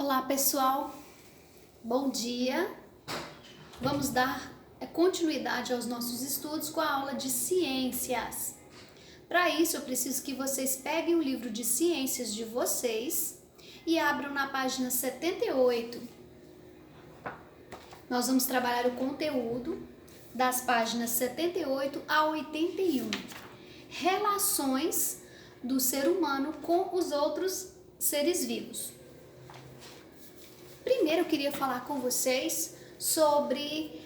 Olá pessoal, bom dia. Vamos dar continuidade aos nossos estudos com a aula de ciências. Para isso eu preciso que vocês peguem o livro de ciências de vocês e abram na página 78. Nós vamos trabalhar o conteúdo das páginas 78 a 81. Relações do ser humano com os outros seres vivos. Primeiro eu queria falar com vocês sobre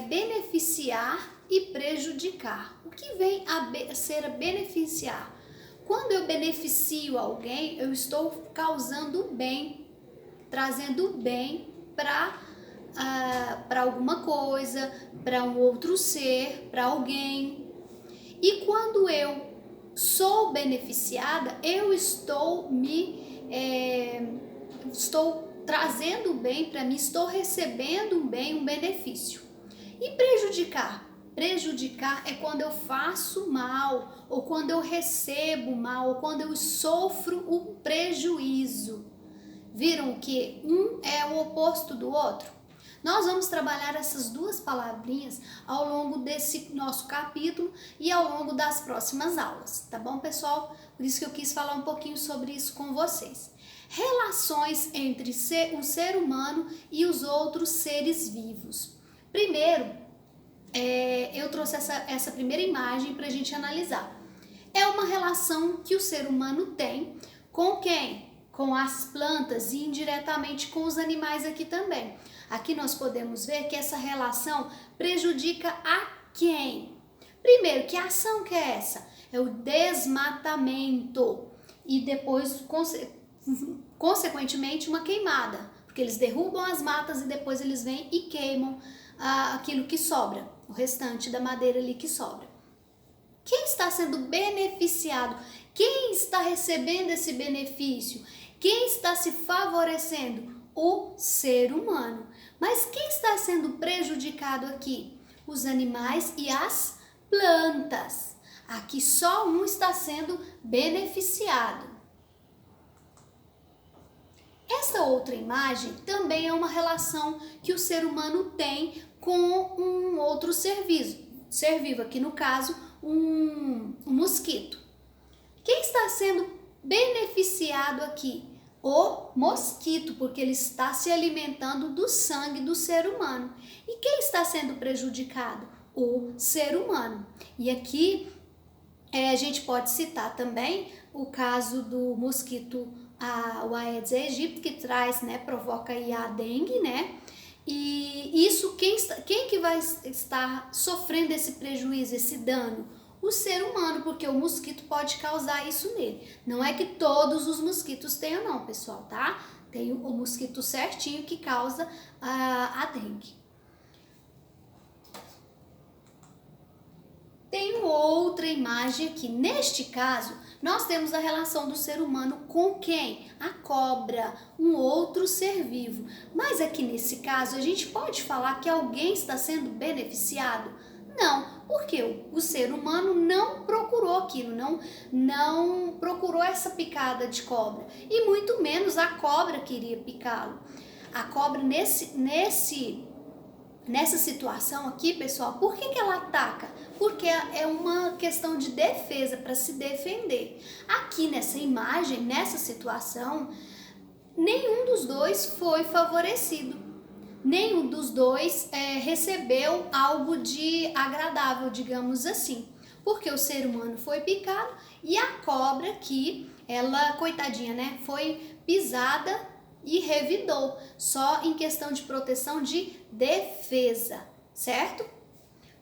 beneficiar e prejudicar. O que vem a ser beneficiar? Quando eu beneficio alguém, eu estou causando bem, trazendo bem para alguma coisa, para um outro ser, para alguém. E quando eu sou beneficiada, eu estou trazendo bem para mim, estou recebendo um bem, um benefício. E prejudicar? Prejudicar é quando eu faço mal, ou quando eu recebo mal, ou quando eu sofro um prejuízo. Viram que um é o oposto do outro? Nós vamos trabalhar essas duas palavrinhas ao longo desse nosso capítulo e ao longo das próximas aulas, tá bom, pessoal? Por isso que eu quis falar um pouquinho sobre isso com vocês. Relações entre o ser humano e os outros seres vivos. Primeiro, eu trouxe essa primeira imagem para a gente analisar. É uma relação que o ser humano tem com quem? Com as plantas e indiretamente com os animais aqui também. Aqui nós podemos ver que essa relação prejudica a quem? Primeiro, que ação que é essa? É o desmatamento e depois, consequentemente, uma queimada, porque eles derrubam as matas e depois eles vêm e queimam aquilo que sobra, o restante da madeira ali que sobra. Quem está sendo beneficiado? Quem está recebendo esse benefício? Quem está se favorecendo? O ser humano. Mas quem está sendo prejudicado aqui? Os animais e as plantas. Aqui só um está sendo beneficiado. Essa outra imagem também é uma relação que o ser humano tem com um outro ser vivo, aqui no caso um mosquito. Quem está sendo beneficiado aqui? O mosquito, porque ele está se alimentando do sangue do ser humano. E quem está sendo prejudicado? O ser humano. E aqui a gente pode citar também o caso do mosquito o Aedes aegypti, que provoca aí a dengue, né? E isso, quem que vai estar sofrendo esse prejuízo, esse dano? O ser humano, porque o mosquito pode causar isso nele. Não é que todos os mosquitos tenham não, pessoal, tá? Tem o mosquito certinho que causa a dengue. Tem outra imagem aqui. Neste caso, nós temos a relação do ser humano com quem? A cobra, um outro ser vivo. Mas aqui nesse caso, a gente pode falar que alguém está sendo beneficiado? Não, porque o ser humano não procurou aquilo, não procurou essa picada de cobra. E muito menos a cobra queria picá-lo. A cobra nessa situação aqui, pessoal, por que ela ataca? Porque é uma questão de defesa, para se defender. Aqui nessa imagem, nessa situação, nenhum dos dois foi favorecido. Nenhum dos dois recebeu algo de agradável, digamos assim. Porque o ser humano foi picado e a cobra aqui, ela, coitadinha, né, foi pisada e revidou, só em questão de proteção de defesa, certo?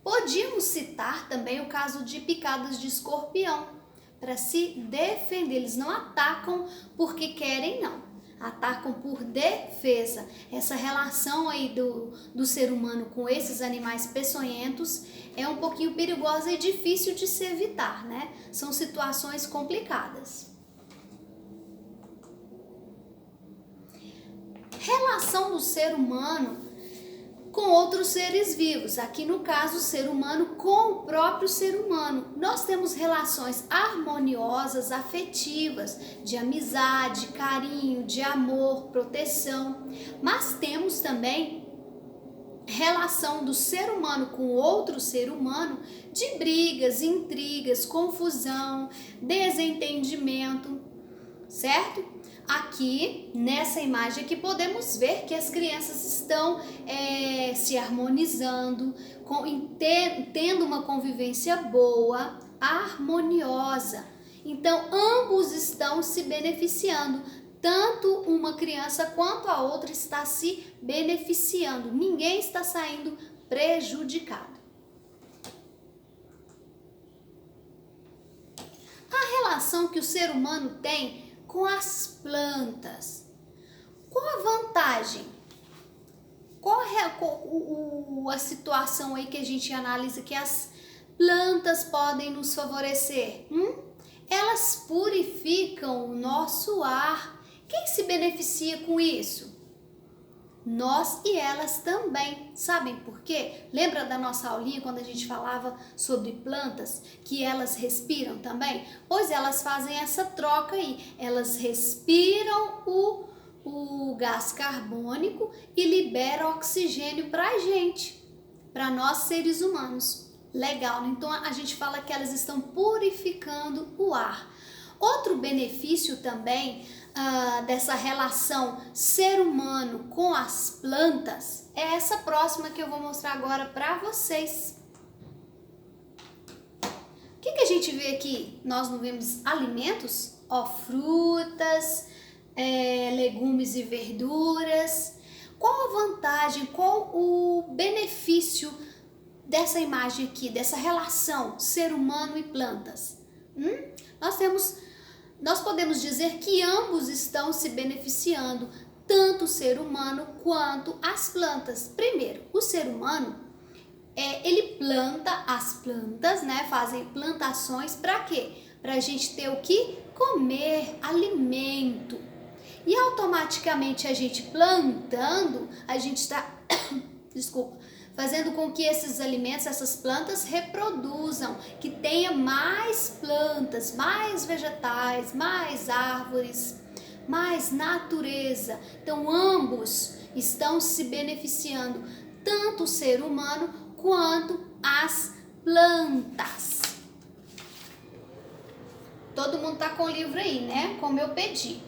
Podíamos citar também o caso de picadas de escorpião, para se defender. Eles não atacam porque querem, não. Atacam por defesa. Essa relação aí do ser humano com esses animais peçonhentos é um pouquinho perigosa e difícil de se evitar, né? São situações complicadas. Relação do ser humano com outros seres vivos, aqui no caso o ser humano com o próprio ser humano. Nós temos relações harmoniosas, afetivas, de amizade, carinho, de amor, proteção, mas temos também relação do ser humano com outro ser humano de brigas, intrigas, confusão, desentendimento, certo? Aqui, nessa imagem aqui, podemos ver que as crianças estão se harmonizando, tendo uma convivência boa, harmoniosa. Então, ambos estão se beneficiando. Tanto uma criança quanto a outra está se beneficiando. Ninguém está saindo prejudicado. A relação que o ser humano tem com as plantas. Qual a vantagem? Qual é a situação aí que a gente analisa que as plantas podem nos favorecer? Elas purificam o nosso ar. Quem se beneficia com isso? Nós e elas também. Sabem por quê? Lembra da nossa aulinha quando a gente falava sobre plantas, que elas respiram também? Pois elas fazem essa troca aí. Elas respiram o gás carbônico e liberam oxigênio para a gente, para nós seres humanos. Legal, né? Então a gente fala que elas estão purificando o ar. Outro benefício também dessa relação ser humano com as plantas é essa próxima que eu vou mostrar agora para vocês. O que a gente vê aqui? Nós não vemos alimentos? Frutas, legumes e verduras. Qual a vantagem, qual o benefício dessa imagem aqui, dessa relação ser humano e plantas? Nós podemos dizer que ambos estão se beneficiando, tanto o ser humano quanto as plantas. Primeiro, o ser humano, ele planta as plantas, né? Fazem plantações para quê? Para a gente ter o que? Comer, alimento. E automaticamente a gente plantando, a gente está, fazendo com que esses alimentos, essas plantas reproduzam, que tenha mais plantas, mais vegetais, mais árvores, mais natureza. Então ambos estão se beneficiando, tanto o ser humano quanto as plantas. Todo mundo tá com o livro aí, né? Como eu pedi.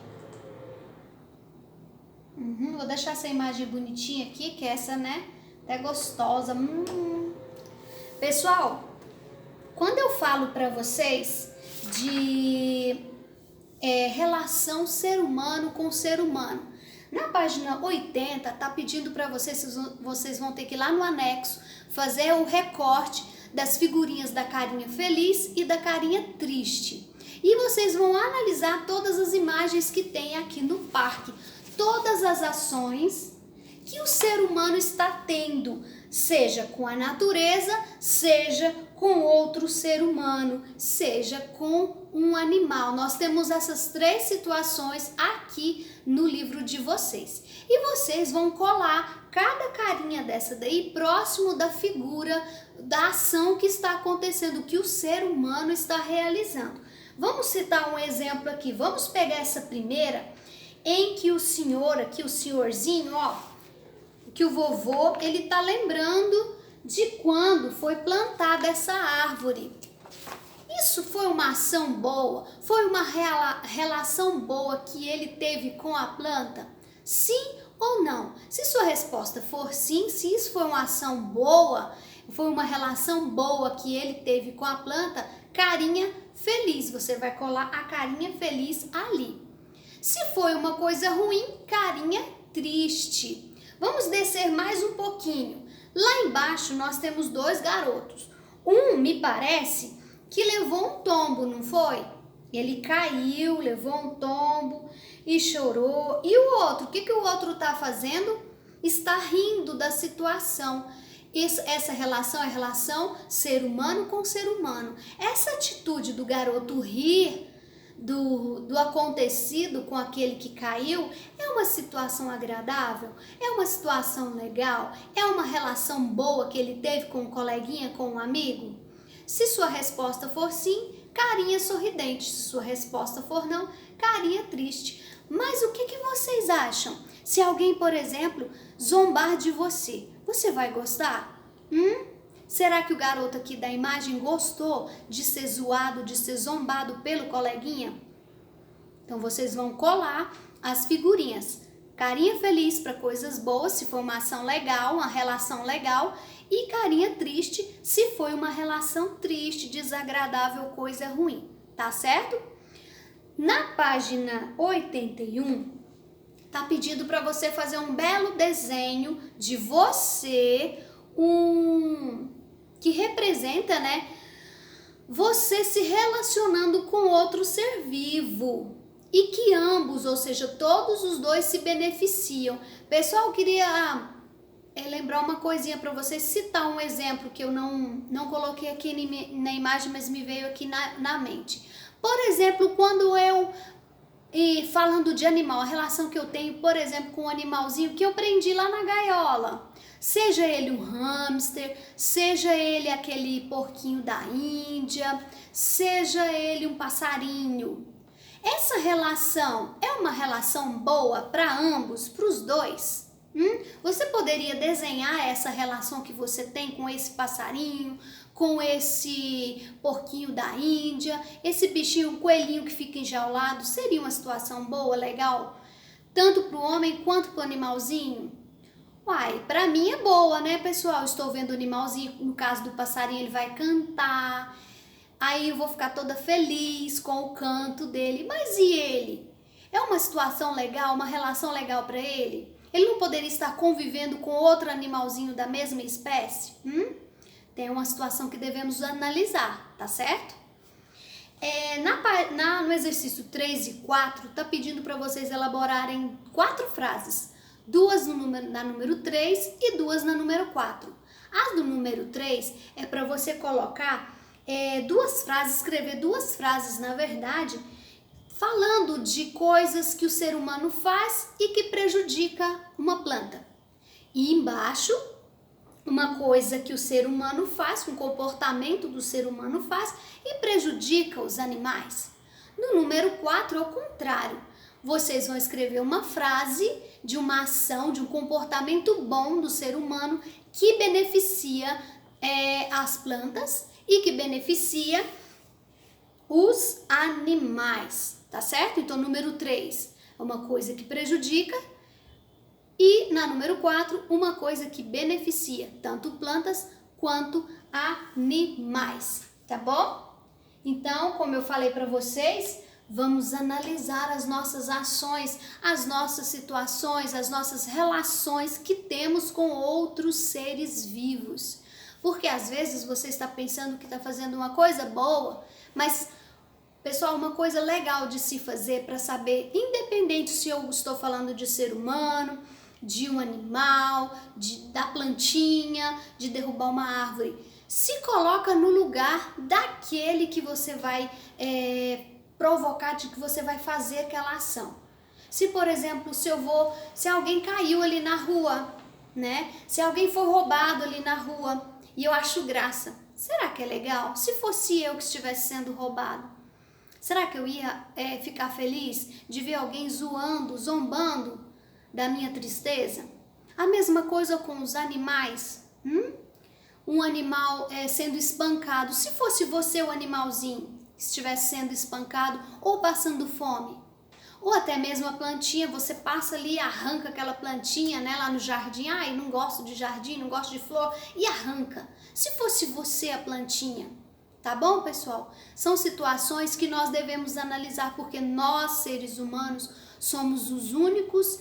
Vou deixar essa imagem bonitinha aqui, que é essa, né? É gostosa. Pessoal, quando eu falo para vocês de relação ser humano com ser humano, na página 80 tá pedindo para vocês vão ter que ir lá no anexo fazer o recorte das figurinhas da carinha feliz e da carinha triste. E vocês vão analisar todas as imagens que tem aqui no parque, todas as ações que o ser humano está tendo, seja com a natureza, seja com outro ser humano, seja com um animal. Nós temos essas três situações aqui no livro de vocês. E vocês vão colar cada carinha dessa daí próximo da figura, da ação que está acontecendo, que o ser humano está realizando. Vamos citar um exemplo aqui. Vamos pegar essa primeira, em que o senhor aqui, o senhorzinho, que o vovô, ele tá lembrando de quando foi plantada essa árvore. Isso foi uma ação boa? Foi uma relação boa que ele teve com a planta? Sim ou não? Se sua resposta for sim, se isso foi uma ação boa, foi uma relação boa que ele teve com a planta, carinha feliz. Você vai colar a carinha feliz ali. Se foi uma coisa ruim, carinha triste. Vamos descer mais um pouquinho. Lá embaixo nós temos dois garotos. Um, me parece, que levou um tombo, não foi? Ele caiu, levou um tombo e chorou. E o outro, o que o outro está fazendo? Está rindo da situação. Essa relação é a relação ser humano com ser humano. Essa atitude do garoto rir do acontecido com aquele que caiu é uma situação agradável? É uma situação legal? É uma relação boa que ele teve com um coleguinha, com um amigo? Se sua resposta for sim, carinha sorridente. Se sua resposta for não, carinha triste. Mas o que vocês acham? Se alguém, por exemplo, zombar de você, você vai gostar? Será que o garoto aqui da imagem gostou de ser zoado, de ser zombado pelo coleguinha? Então vocês vão colar as figurinhas. Carinha feliz para coisas boas, se for uma ação legal, uma relação legal, e carinha triste se foi uma relação triste, desagradável, coisa ruim, tá certo? Na página 81, tá pedido para você fazer um belo desenho de você, que representa, né, você se relacionando com outro ser vivo e que ambos, ou seja, todos os dois se beneficiam. Pessoal, eu queria lembrar uma coisinha para vocês, citar um exemplo que eu não coloquei aqui na imagem, mas me veio aqui na mente. Por exemplo, quando eu, falando de animal, a relação que eu tenho, por exemplo, com um animalzinho que eu prendi lá na gaiola. Seja ele um hamster, seja ele aquele porquinho da Índia, seja ele um passarinho. Essa relação é uma relação boa para ambos, para os dois? Você poderia desenhar essa relação que você tem com esse passarinho, com esse porquinho da Índia, esse bichinho, coelhinho que fica enjaulado? Seria uma situação boa, legal? Tanto para o homem quanto para o animalzinho? Uai, pra mim é boa, né, pessoal? Estou vendo o animalzinho, no caso do passarinho, ele vai cantar, aí eu vou ficar toda feliz com o canto dele. Mas e ele? É uma situação legal, uma relação legal para ele? Ele não poderia estar convivendo com outro animalzinho da mesma espécie? Tem uma situação que devemos analisar, tá certo? No exercício 3 e 4, tá pedindo para vocês elaborarem 4 frases. 2 na número 3 e 2 na número 4. As do número 3 é para você colocar 2 frases, escrever 2 frases, na verdade, falando de coisas que o ser humano faz e que prejudica uma planta. E embaixo, uma coisa que o ser humano faz, um comportamento do ser humano faz e prejudica os animais. No número 4, ao contrário. Vocês vão escrever uma frase de uma ação, de um comportamento bom do ser humano que beneficia as plantas e que beneficia os animais, tá certo? Então, número 3 é uma coisa que prejudica e na número 4, uma coisa que beneficia tanto plantas quanto animais, tá bom? Então, como eu falei para vocês, vamos analisar as nossas ações, as nossas situações, as nossas relações que temos com outros seres vivos. Porque às vezes você está pensando que está fazendo uma coisa boa, mas, pessoal, uma coisa legal de se fazer para saber, independente se eu estou falando de ser humano, de um animal, da plantinha, de derrubar uma árvore, se coloca no lugar daquele que você vai provocar, de que você vai fazer aquela ação. Se, por exemplo, se alguém caiu ali na rua, né? Se alguém foi roubado ali na rua e eu acho graça, será que é legal? Se fosse eu que estivesse sendo roubado, será que eu ia ficar feliz de ver alguém zombando da minha tristeza? A mesma coisa com os animais. Um animal sendo espancado. Se fosse você o animalzinho, estivesse sendo espancado ou passando fome, ou até mesmo a plantinha, você passa ali e arranca aquela plantinha, né, lá no jardim. Ai, não gosto de jardim, não gosto de flor, e arranca. Se fosse você a plantinha, tá bom, pessoal? São situações que nós devemos analisar, porque nós, seres humanos, somos os únicos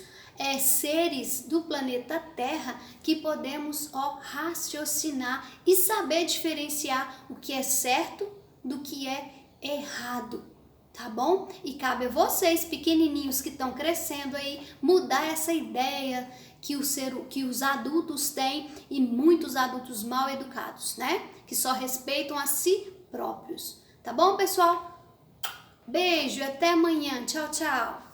seres do planeta Terra que podemos raciocinar e saber diferenciar o que é certo do que é errado, tá bom? E cabe a vocês, pequenininhos que estão crescendo aí, mudar essa ideia que os adultos têm, e muitos adultos mal educados, né? Que só respeitam a si próprios, tá bom, pessoal? Beijo e até amanhã. Tchau, tchau.